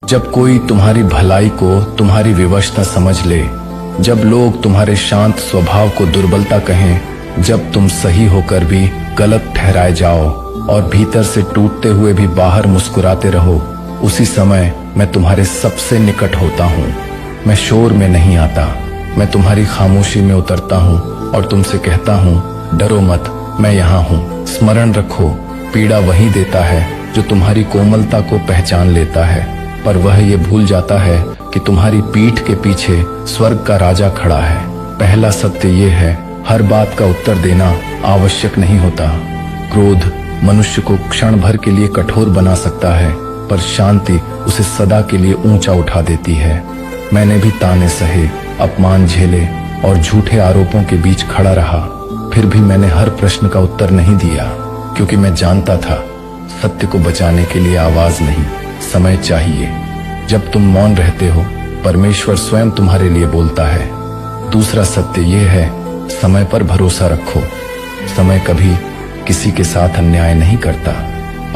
जब कोई तुम्हारी भलाई को तुम्हारी विवशता समझ ले, जब लोग तुम्हारे शांत स्वभाव को दुर्बलता कहें, जब तुम सही होकर भी गलत ठहराए जाओ और भीतर से टूटते हुए भी बाहर मुस्कुराते रहो, उसी समय मैं तुम्हारे सबसे निकट होता हूँ। मैं शोर में नहीं आता, मैं तुम्हारी खामोशी में उतरता हूँ और तुमसे कहता हूँ, डरो मत, मैं यहाँ हूँ। स्मरण रखो, पीड़ा वही देता है जो तुम्हारी कोमलता को पहचान लेता है, पर वह ये भूल जाता है कि तुम्हारी पीठ के पीछे स्वर्ग का राजा खड़ा है। पहला सत्य ये है, हर बात का उत्तर देना आवश्यक नहीं होता। क्रोध मनुष्य को क्षण भर के लिए कठोर बना सकता है, पर शांति उसे सदा के लिए ऊंचा उठा देती है। मैंने भी ताने सहे, अपमान झेले और झूठे आरोपों के बीच खड़ा रहा, फिर भी मैंने हर प्रश्न का उत्तर नहीं दिया, क्योंकि मैं जानता था सत्य को बचाने के लिए आवाज नहीं, समय चाहिए। जब तुम मौन रहते हो, परमेश्वर स्वयं तुम्हारे लिए बोलता है। दूसरा सत्य यह है, समय पर भरोसा रखो। समय कभी किसी के साथ अन्याय नहीं करता।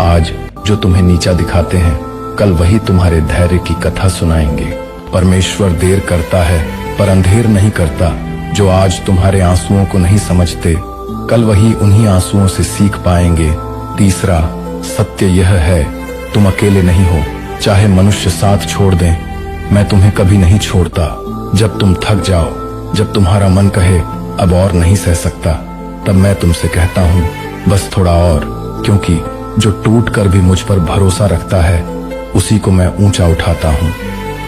आज जो तुम्हें नीचा दिखाते हैं, कल वही तुम्हारे धैर्य की कथा सुनाएंगे। परमेश्वर देर करता है पर अंधेर नहीं करता। जो आज तुम्हारे आंसुओं को नहीं समझते, कल वही उन्हीं आंसुओं से सीख पाएंगे। तीसरा सत्य यह है, तुम अकेले नहीं हो। चाहे मनुष्य साथ छोड़ दें, मैं तुम्हें कभी नहीं छोड़ता। जब तुम थक जाओ, जब तुम्हारा मन कहे अब और नहीं सह सकता, तब मैं तुमसे कहता हूँ, बस थोड़ा और, क्योंकि जो टूट कर भी मुझ पर भरोसा रखता है, उसी को मैं ऊंचा उठाता हूँ।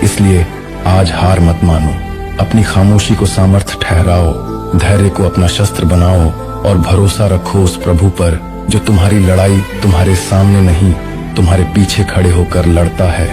इसलिए आज हार मत मानो, अपनी खामोशी को सामर्थ्य ठहराओ, धैर्य को अपना शस्त्र बनाओ और भरोसा रखो उस प्रभु पर जो तुम्हारी लड़ाई तुम्हारे सामने नहीं, तुम्हारे पीछे खड़े होकर लड़ता है।